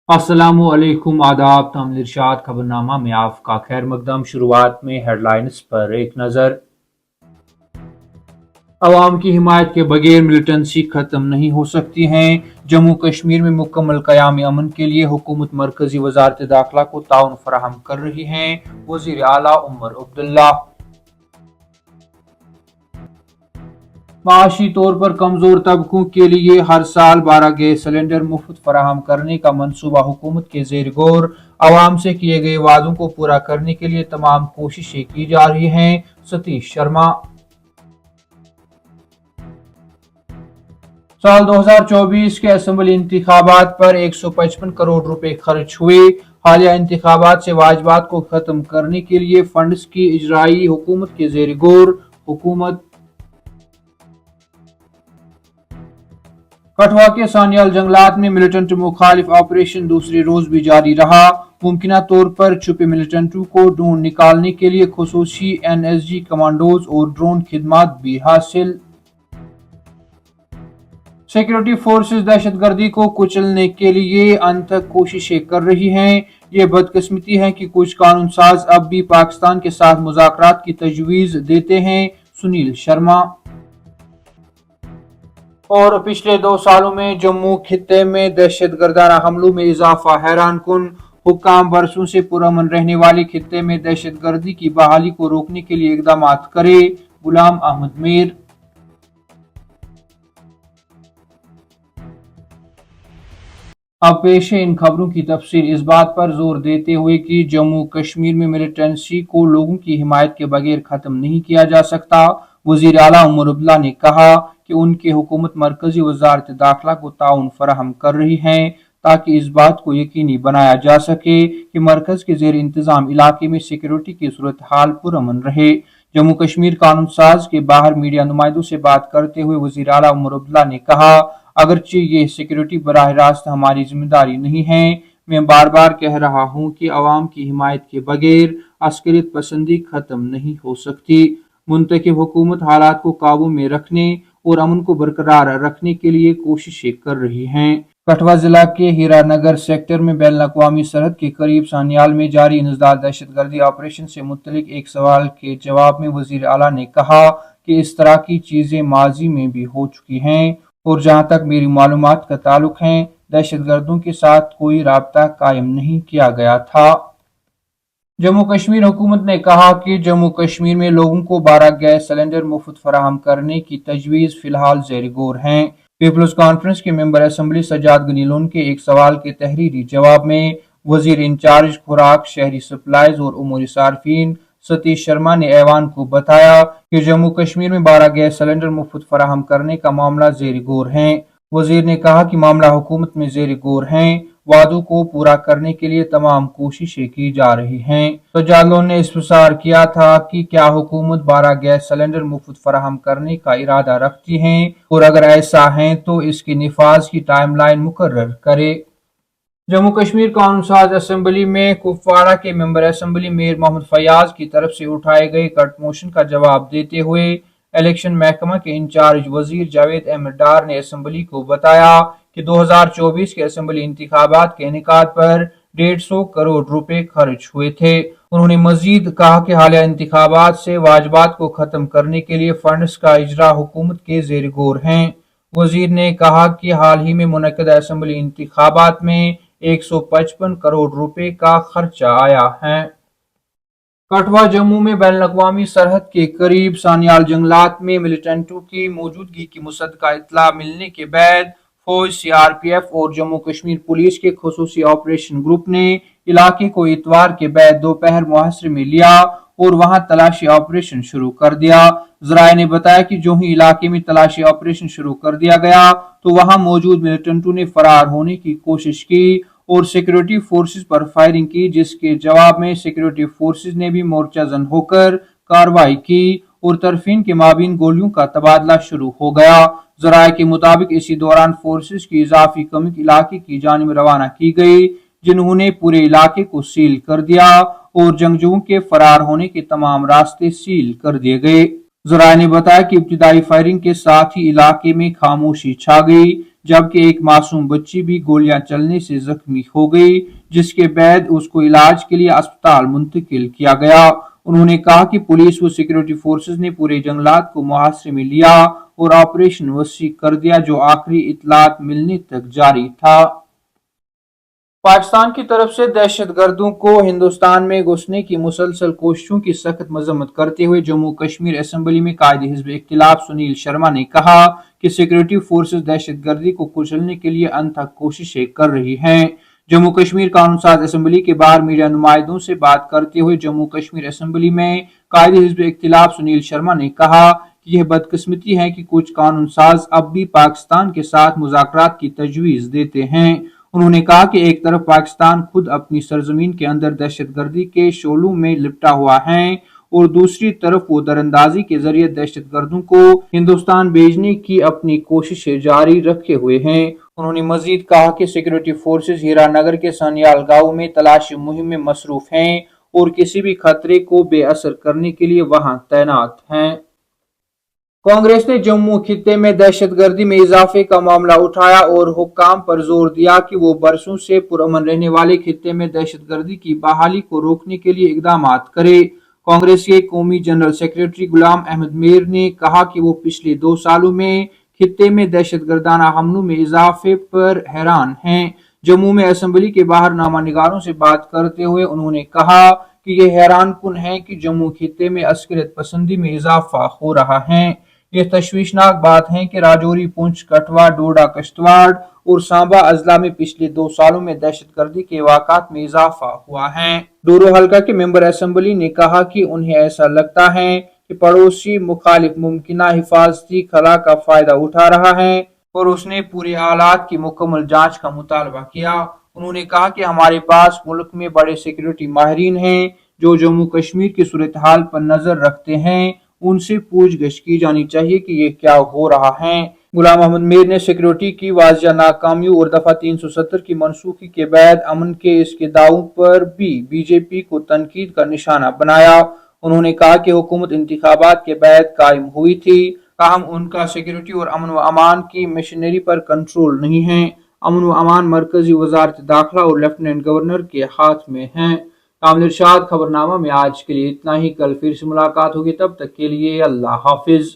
अस्सलामु अलैकुम आदाब तामिल इरशाद खबरनामा में आपका खैर मकदम। शुरुआत में हेडलाइंस पर एक नज़र। अवाम की हिमायत के बगैर मिलिटेंसी खत्म नहीं हो सकती है। जम्मू कश्मीर में मुकम्मल क़याम अमन के लिए हुकूमत मरकजी वजारत दाखिला को ताउन फराहम कर रही है। वज़ीर आला उमर अब्दुल्ला। माशी तौर पर कमजोर तबकों के लिए हर साल 12 गैस सिलेंडर मुफ्त फराहम करने का मंसूबा हुकूमत के ज़ेर गौर। आवाम से किए गए वादों को पूरा करने के लिए तमाम कोशिशें की जा रही हैं। सतीश शर्मा। साल 2024 के असेंबली इंतखाबात पर 155 करोड़ रुपए खर्च हुए। हालिया इंतखाबात से वाजबात को खत्म करने के लिए फंड्स की इजराई हुकूमत के ज़ेर गौर। हुकूमत कठवा के सानियाल जंगलात में मिलिटेंट मुखालिफ ऑपरेशन दूसरे रोज भी जारी रहा। मुमकिना तौर पर छुपे मिलिटेंटों को ढूंढ निकालने के लिए खुसूसी NSG कमांडोज और ड्रोन खिदमात भी हासिल। सिक्योरिटी फोर्सेस दहशतगर्दी को कुचलने के लिए अनथक कोशिशें कर रही हैं। ये बदकिस्मती है कि कुछ कानून साज अब भी पाकिस्तान के साथ मुज़ाकरात की तजवीज़ देते हैं। सुनील शर्मा। और पिछले 2 सालों में जम्मू खित्ते में दहशतगर्दाना हमलों में इजाफा हैरान कुन। हुक्काम बरसों से पुरअमन रहने वाले खित्ते में दहशतगर्दी की बहाली को रोकने के लिए इकदाम करे। गुलाम अहमद मीर। अब पेश है इन खबरों की तफसील, इस बात पर जोर देते हुए कि जम्मू कश्मीर में मिलिटेंसी को लोगों की हिमायत के बगैर खत्म नहीं किया जा सकता। वजीर आला उमर अब्दुल्ला ने कहा कि उनकी हुकूमत मरकजी वजारत दाखिला को ताउन फराहम कर रही है ताकि इस बात को यकीनी बनाया जा सके कि मरकज के जेर इंतजाम इलाके में सिक्योरिटी की सूरत हाल पुरअमन रहे। जम्मू कश्मीर कानून साज के बाहर मीडिया नुमाइंदों से बात करते हुए वजीर आला उमर अब्दुल्ला ने कहा, अगरचे ये सिक्योरिटी बराह रास्त हमारी जिम्मेदारी नहीं है, मैं बार बार कह रहा हूँ कि अवाम की हिमायत के बगैर अस्करियत पसंदी खत्म नहीं हो सकती। मुंतखब हुकूमत हालात को काबू में रखने और अमन को बरकरार रखने के लिए कोशिशें कर रही है। कठवा जिला के हीरानगर सेक्टर में बैन अवी सरहद के करीब सानियाल में जारी इंसदाद दहशतगर्दी ऑपरेशन से मुतलिक एक सवाल के जवाब में वजीर आला ने कहा कि इस तरह की चीजें माजी में भी हो चुकी हैं और जहां तक मेरी मालूमात का ताल्लुक है दहशतगर्दों के साथ कोई राब्ता कायम नहीं किया गया था। जम्मू कश्मीर हुकूमत ने कहा कि जम्मू कश्मीर में लोगों को 12 गैस सिलेंडर मुफ्त फराहम करने की तजवीज़ फिलहाल ज़ेर गौर हैं। पीपल्स कॉन्फ्रेंस के मेंबर असम्बली सज्जाद गनी लोन के एक सवाल के तहरीरी जवाब में वजीर इंचार्ज खुराक, शहरी सप्लाईज और उमूर सार्फिन सतीश शर्मा ने ऐवान को बताया कि जम्मू कश्मीर में 12 गैस सिलेंडर मुफ्त फराहम करने का मामला ज़ेर गौर है। वजीर ने कहा कि मामला हुकूमत में ज़ेर गौर है, वादों को पूरा करने के लिए तमाम कोशिशें की जा रही हैं। सज्जाद लोन ने इस्तफसार किया था कि क्या हुकूमत 12 गैस सिलेंडर मुफ्त फराहम करने का इरादा रखती है और अगर ऐसा है तो इसके निफाज की टाइमलाइन मुकर्रर करे। जम्मू कश्मीर कानून साज असेंबली में कुपवाड़ा के मेंबर असम्बली मीर मोहम्मद फयाज की तरफ से उठाए गए कट मोशन का जवाब देते हुए इलेक्शन महकमा के इंचार्ज वजीर जावेद अहमद डार ने असम्बली को बताया कि 2024 के असम्बली इंतखाबात के इनेकाद पर 150 करोड़ रुपए खर्च हुए थे। उन्होंने मजीद कहा कि हालिया इंतखाबात से वाजबात को खत्म करने के लिए फंड्स का इजरा हुकूमत के ज़ेर गौर हैं। वजीर ने कहा कि हाल ही में मुनक्किदा असम्बली इंतखाबात में 155 करोड़ रुपए का खर्चा आया है। कठवा जम्मू में बैन अवी सरहद के करीब सानियाल जंगलात में मिलिटेंटों की मौजूदगी की मुसद्दका इत्तला मिलने के बाद फौज, CRPF और जम्मू कश्मीर पुलिस के खुसूसी ऑपरेशन ग्रुप ने इलाके को इतवार के बाद दोपहर मुहासरे में लिया और वहां तलाशी ऑपरेशन शुरू कर दिया। जराये ने बताया कि जो ही इलाके में तलाशी ऑपरेशन शुरू कर दिया गया तो वहां मौजूद मिलिटेंटों ने फरार होने की कोशिश की और सिक्योरिटी फोर्सेस पर फायरिंग की, जिसके जवाब में सिक्योरिटी फोर्सेस ने भी मोर्चाजन होकर कार्रवाई की और तरफीन के माबीन गोलियों का तबादला शुरू हो गया। जराये के मुताबिक इसी दौरान फोर्सेस की इजाफी कमी इलाके की जानिब रवाना की गई, जिन्होंने पूरे इलाके को सील कर दिया और जंगजुओं के फरार होने के तमाम रास्ते सील कर दिए गए। जराये ने बताया कि इब्तिदाई फायरिंग के साथ ही इलाके में खामोशी छा गई, जबकि एक मासूम बच्ची भी गोलियां चलने से जख्मी हो गई, जिसके बाद उसको इलाज के लिए अस्पताल मुंतकिल किया गया। उन्होंने कहा कि पुलिस व सिक्योरिटी फोर्सेज ने पूरे जंगलात को मुहासरे में लिया और ऑपरेशन वसी कर दिया, जो आखिरी इतलात मिलने तक जारी था। पाकिस्तान की तरफ से दहशतगर्दों को हिंदुस्तान में घुसने की मुसलसल कोशिशों की सख्त मजम्मत करते हुए जम्मू कश्मीर असेंबली में कायदे हिज़्ब इख्तिलाफ सुनील शर्मा ने कहा कि सिक्योरिटी फोर्सेज दहशतगर्दी को कुचलने के लिए अनथक कोशिशें कर रही हैं। जम्मू कश्मीर कानून साज असेंबली के बाहर मीडिया नुमाइंदों से बात करते हुए जम्मू कश्मीर असेंबली में कायदे हिज़्ब इख्तिलाफ सुनील शर्मा ने कहा कि यह बदकिस्मती है कि कुछ कानून साज अब भी पाकिस्तान के साथ मुज़ाकरात की तजवीज़ देते हैं। उन्होंने कहा कि एक तरफ पाकिस्तान खुद अपनी सरजमीन के अंदर दहशतगर्दी के शोलों में लिपटा हुआ है और दूसरी तरफ वो दरअंदाजी के जरिए दहशतगर्दों को हिंदुस्तान भेजने की अपनी कोशिशें जारी रखे हुए हैं। उन्होंने मजीद कहा कि सिक्योरिटी फोर्सेज हीरानगर के सनियाल गांव में तलाशी मुहिम में मसरूफ हैं और किसी भी खतरे को बेअसर करने के लिए वहां तैनात हैं। कांग्रेस ने जम्मू खित्ते में दहशतगर्दी में इजाफे का मामला उठाया और हुक्काम पर जोर दिया कि वो बरसों से पुरअमन रहने वाले खित्ते में दहशतगर्दी की बहाली को रोकने के लिए इकदाम करे। कांग्रेस के कौमी जनरल सेक्रेटरी गुलाम अहमद मीर ने कहा कि वो पिछले 2 सालों में खित्ते में दहशतगर्दाना हमलों में इजाफे पर हैरान हैं। जम्मू में असेंबली के बाहर नामानिगारों से बात करते हुए उन्होंने कहा कि यह हैरान कुन है कि जम्मू खित्ते में अस्करियत पसंदी में इजाफा हो रहा है। यह तशवीशनाक बात है कि राजौरी, पुंछ, कठुआ, डोडा, किश्तवाड़ और सांबा अजला में पिछले 2 सालों में दहशतगर्दी के वाक़ात में इजाफा हुआ है। डोडो हल्का के मेंबर असेंबली ने कहा कि उन्हें ऐसा लगता है कि पड़ोसी मुखालिफ मुमकिना हिफाजती खला का फायदा उठा रहा है और उसने पूरे हालात की मुकम्मल जांच का मुतालबा किया। उन्होंने कहा कि हमारे पास मुल्क में बड़े सिक्योरिटी माहिरीन हैं जो जम्मू कश्मीर की सूरत हाल पर नजर रखते हैं, उनसे पूछगछ की जानी चाहिए कि ये क्या हो रहा है। गुलाम अहमद मीर ने सिक्योरिटी की वाजिया नाकामियों और दफा 370 की मनसूखी के बाद अमन के इसके दावों पर भी बीजेपी को तनकीद का निशाना बनाया। उन्होंने कहा कि हुकूमत इंतखाबात के बाद कायम हुई थी, ताहम उनका सिक्योरिटी और अमन व अमान की मशीनरी पर कंट्रोल नहीं है। अमन व अमान मरकजी वजारत दाखिला और लेफ्टिनेंट गवर्नर के हाथ में है। कामिल इरशाद, खबरनामा में आज के लिए इतना ही। कल फिर से मुलाकात होगी, तब तक के लिए अल्लाह हाफिज।